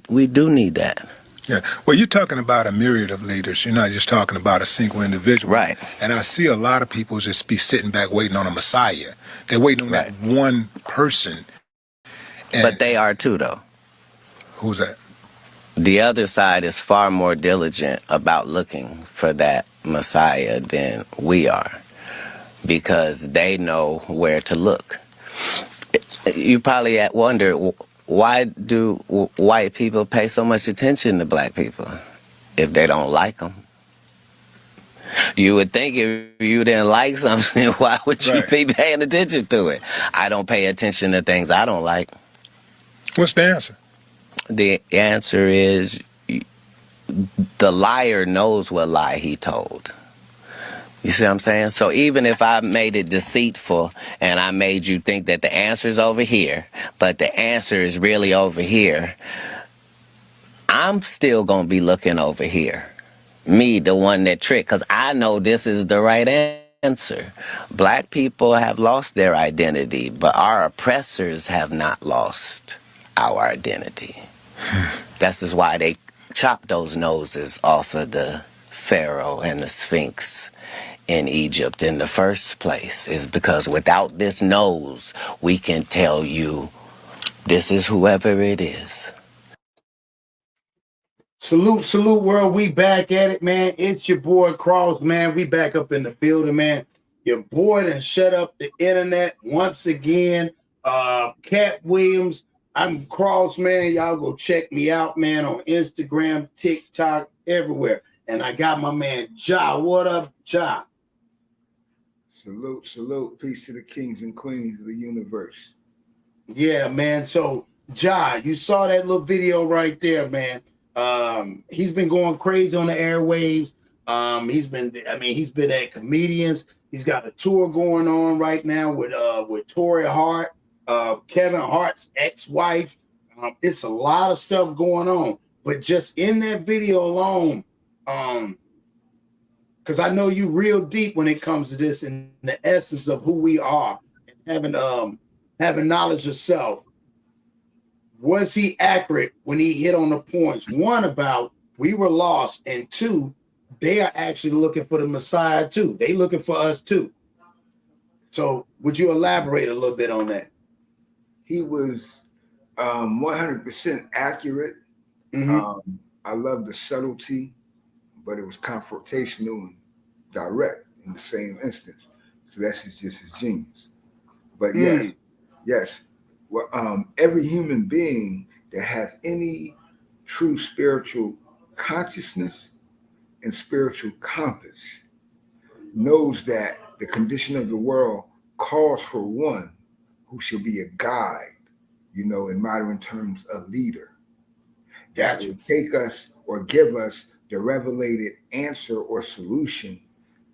We do need that. Yeah. Well, you're talking about a myriad of leaders. You're not just talking about a single individual. Right, And I see a lot of people just be sitting back waiting on a Messiah. They're waiting on that right. one person. But they And are too, though. who's that? The other side is far more diligent about looking for that Messiah than we are because they know where to look. You probably wonder why do white people pay so much attention to black people if they don't like them? You would think if you didn't like something, why would you Right. be paying attention to it? I don't pay attention to things I don't like. What's the answer? The answer is the liar knows what lie he told. You see what I'm saying? So even if I made it deceitful and I made you think that the answer is over here, but the answer is really over here, I'm still going to be looking over here. Me, the one that tricked, because I know this is the right answer. Black people have lost their identity, but our oppressors have not lost our identity. That's just why they chopped those noses off of the Pharaoh and the Sphinx in Egypt in the first place, is because without this nose, we can tell you this is whoever it is. Salute, salute, world. We back at it, man. It's your boy Cross, man. We back up in the building, man. Your boy done shut up the internet once again. Katt Williams. I'm Cross, man. Y'all go check me out, man, on Instagram, TikTok, everywhere. And I got my man Ja. What up, Ja? Salute, salute. Peace to the kings and queens of the universe. Yeah, man. So, Ja, you saw that little video right there, man. He's been going crazy on the airwaves. He's been at comedians. He's got a tour going on right now with Tori Hart, Kevin Hart's ex-wife. It's a lot of stuff going on. But just in that video alone, because I know you real deep when it comes to this and the essence of who we are and having knowledge of self. Was he accurate when he hit on the points? One, about we were lost, and two, they are actually looking for the Messiah too. They looking for us too. So would you elaborate a little bit on that? He was 100% accurate. Mm-hmm. I love the subtlety, but it was confrontational and direct in the same instance. So that's just his genius. But yes. Well, every human being that has any true spiritual consciousness and spiritual compass knows that the condition of the world calls for one who should be a guide, in modern terms, a leader that Gotcha. will take us or give us the revelated answer or solution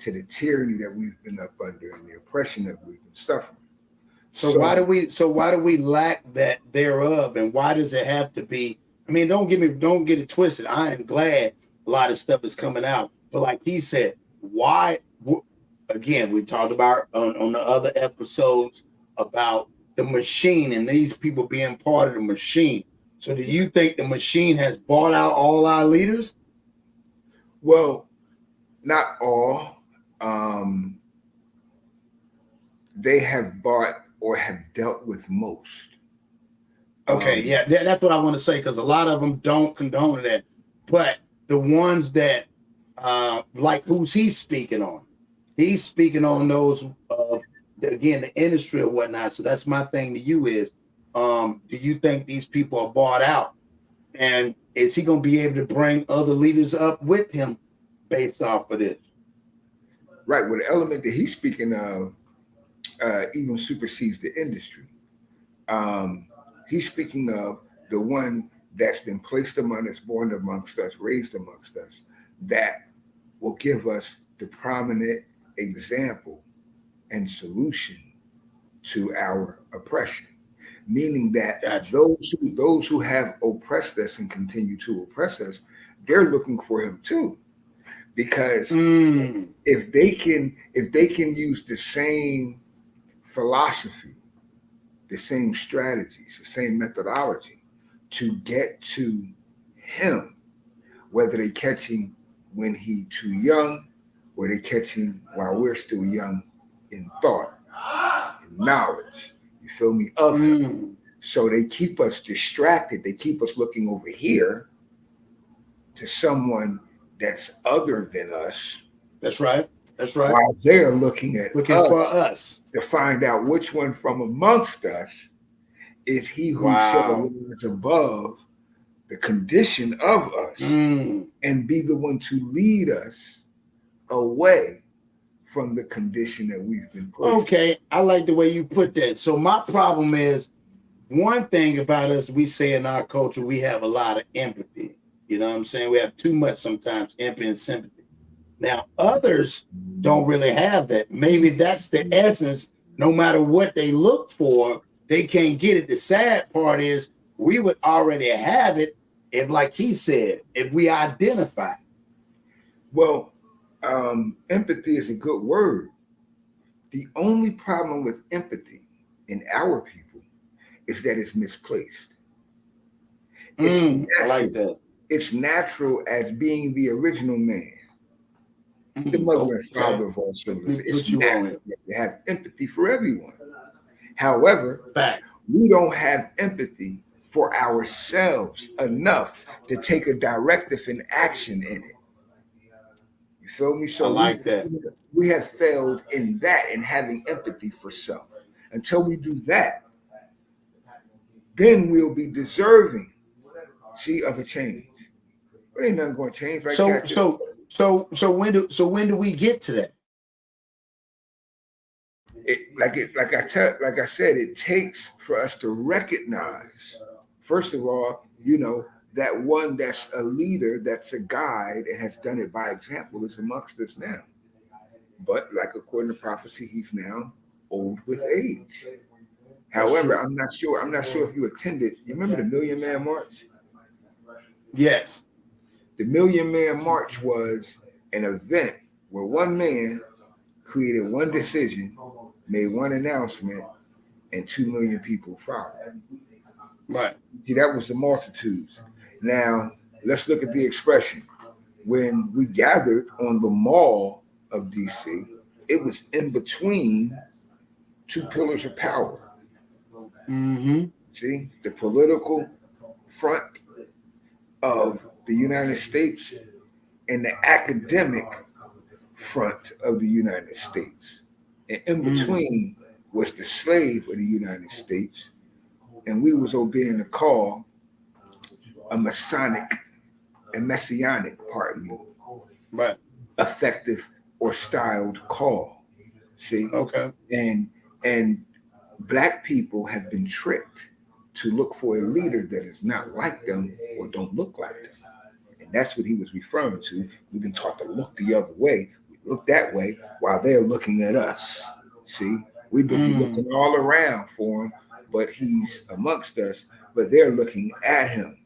to the tyranny that we've been up under and the oppression that we've been suffering. So why do we lack that thereof, and why does it have to be? I mean, don't get it twisted. I am glad a lot of stuff is coming out, but like he said, why? Again, we talked about on the other episodes about the machine and these people being part of the machine. So do you think the machine has bought out all our leaders? Well, not all. They have bought or have dealt with most. Okay, yeah, that's what I want to say, because a lot of them don't condone that. But the ones that, like, who's he speaking on? He's speaking on those, again, the industry or whatnot. So that's my thing to you is, do you think these people are bought out? And is he going to be able to bring other leaders up with him based off of this? Right. Well, the element that he's speaking of even supersedes the industry. He's speaking of the one that's been placed among us, born amongst us, raised amongst us, that will give us the prominent example and solution to our oppression. Meaning that Gotcha. those who have oppressed us and continue to oppress us, they're looking for him too. Because if they can use the same philosophy, the same strategies, the same methodology to get to him, whether they catch him when he too young or they catch him while we're still young in thought and knowledge. You feel me? Of him. Mm. So they keep us distracted. They keep us looking over here to someone that's other than us. That's right. That's right. While they're looking at Looking for us. to find out which one from amongst us is he who Wow. shall rise above the condition of us and be the one to lead us away from the condition that we've been put in. Okay, I like the way you put that. So my problem is, one thing about us, we say in our culture, we have a lot of empathy. You know what I'm saying? We have too much sometimes empathy and sympathy. Now, others don't really have that. Maybe that's the essence. No matter what they look for, they can't get it. The sad part is we would already have it if, like he said, if we identify. Well, empathy is a good word. The only problem with empathy in our people is that it's misplaced. I like that. It's natural as being the original man, the mother and father of all children. It's natural to have empathy for everyone. However, we don't have empathy for ourselves enough to take a directive and action in it. You feel me? So I like that. We have failed in that, in having empathy for self. Until we do that, then we'll be deserving, of a change. But ain't nothing going to change. Right? So when do we get to that? Like I said, it takes for us to recognize, first of all, that one that's a leader, that's a guide, and has done it by example is amongst us now. But like according to prophecy, he's now old with age. However, I'm not sure if you attended. You remember the Million Man March? Yes. The Million Man March was an event where one man created one decision, made one announcement, and 2 million people followed. Right. See, that was the multitudes. Now, let's look at the expression. When we gathered on the mall of DC, it was in between two pillars of power. See, the political front of the United States and the academic front of the United States. And in between was the slave of the United States, and we was obeying the call, a messianic, pardon me, right, effective or styled call. See, okay, and black people have been tricked to look for a leader that is not like them or don't look like them. And that's what he was referring to. We've been taught to look the other way. We look that way while they're looking at us. See, we've been looking all around for him, but he's amongst us, but they're looking at him.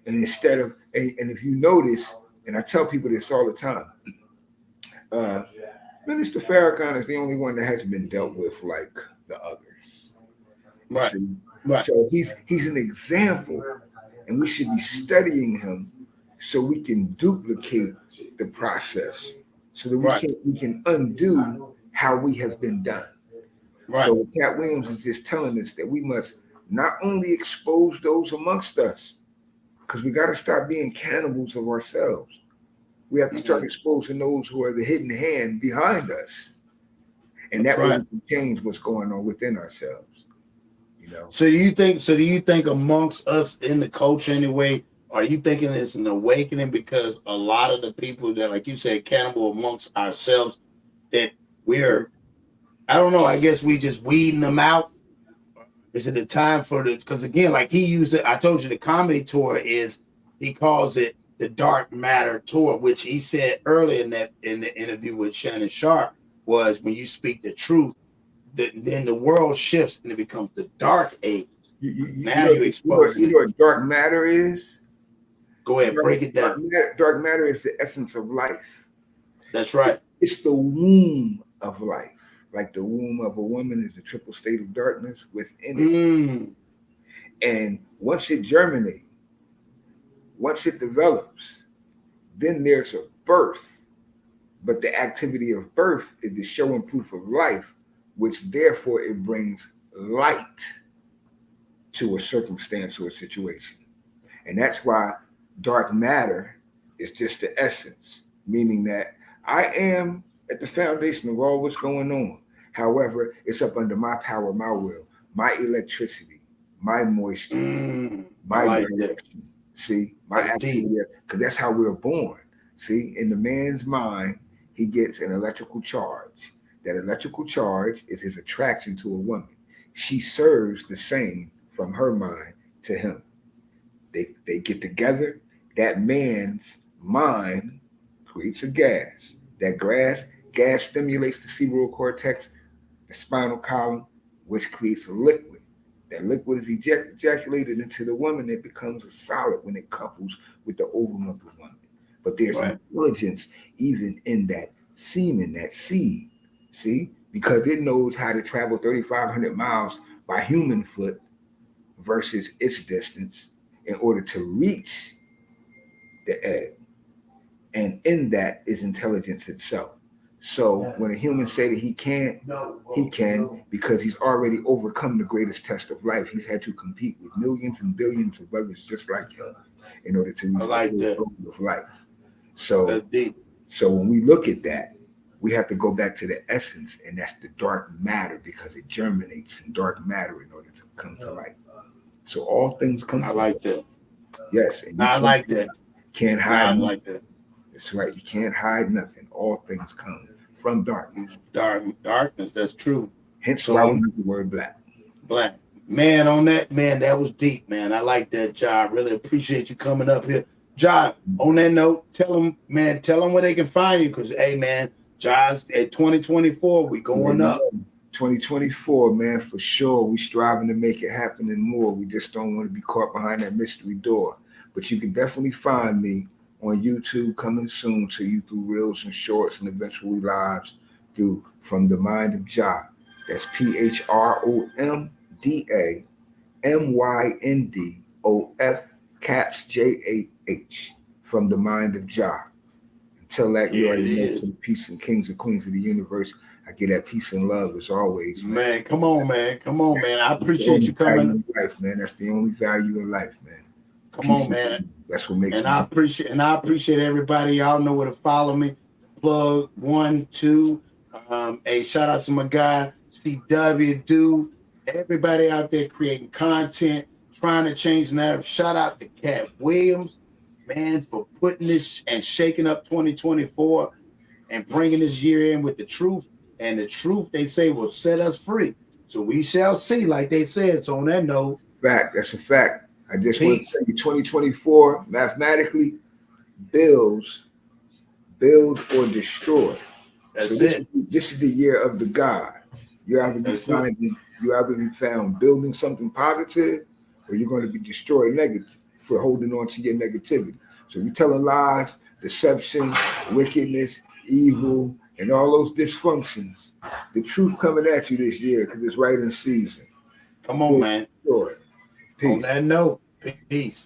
And instead of, and if you notice, and I tell people this all the time, Minister Farrakhan is the only one that hasn't been dealt with like the others. Right. See? Right. So he's an example, and we should be studying him so we can duplicate the process, so that we can undo how we have been done. Right. So Katt Williams is just telling us that we must not only expose those amongst us, because we got to stop being cannibals of ourselves. We have to start exposing those who are the hidden hand behind us, and that way we can change what's going on within ourselves. So do you think amongst us in the culture anyway, are you thinking it's an awakening because a lot of the people that, like you said, cannibal amongst ourselves, that we're, I don't know, I guess we just weeding them out? Is it the time for because again, like he used it, I told you the comedy tour is, he calls it the Dark Matter Tour, which he said earlier in the interview with Shannon Sharp was when you speak the truth, then the world shifts and it becomes the dark age. You expose it. You know what dark matter is? Go ahead, break it down. Dark matter is the essence of life. That's right. It's the womb of life. Like the womb of a woman is a triple state of darkness within it. And once it germinates, once it develops, then there's a birth. But the activity of birth is the show and proof of life, which therefore it brings light to a circumstance or a situation. And that's why dark matter is just the essence, meaning that I am at the foundation of all what's going on. However, it's up under my power, my will, my electricity, my moisture, my direction. See, my activity, because that's how we're born. See, in the man's mind, he gets an electrical charge. That electrical charge is his attraction to a woman. She serves the same from her mind to him. They get together. That man's mind creates a gas. That gas stimulates the cerebral cortex, the spinal column, which creates a liquid. That liquid is ejaculated into the woman. It becomes a solid when it couples with the ovum of the woman. But there's intelligence even in that semen, that seed. See? Because it knows how to travel 3,500 miles by human foot versus its distance in order to reach the egg. And in that is intelligence itself. So when a human say that he can't, he can because he's already overcome the greatest test of life. He's had to compete with millions and billions of others just like him in order to reach the goal of life. So that's deep. So when we look at that, we have to go back to the essence, and that's the dark matter, because it germinates in dark matter in order to come to light. So all things come. I like that. Yes, and I like that. Can't hide. I like that. That's right. You can't hide nothing. All things come from darkness. Darkness. That's true. Hence why we use the word black. Black. Man, on that, man, that was deep, man. I like that, Ja. I really appreciate you coming up here. Ja, on that note, tell them where they can find you, because, hey, man, Ja's at 2024, we going up. 2024, man, for sure. We striving to make it happen and more. We just don't want to be caught behind that mystery door. But you can definitely find me on YouTube, coming soon to you through reels and shorts and eventually lives through From the Mind of Ja. That's PHROMDAMYNDOF caps JAH. From the Mind of Ja. Until that, you already know, some peace and kings and queens of the universe. I get that peace and love as always, man. Man, come on, man. Come on, man. I appreciate you coming. Life, man. That's the only value in life, man. Come on, man. That's what makes me. I appreciate everybody. Y'all know where to follow me. Plug 1, 2. A shout out to my guy, CW Dude. Everybody out there creating content, trying to change the narrative. Shout out to Katt Williams, man, for putting this and shaking up 2024 and bringing this year in with the truth. And the truth, they say, will set us free. So we shall see, like they said. So on that note. Fact. That's a fact. I just want to say 2024 mathematically builds or destroy. That's it. This is the year of the God. You either be found building something positive, or you're going to be destroyed negative for holding on to your negativity. So you're telling lies, deception, wickedness, evil, and all those dysfunctions. The truth coming at you this year because it's right in season. Come on, man. Sure. Peace. On that note, peace.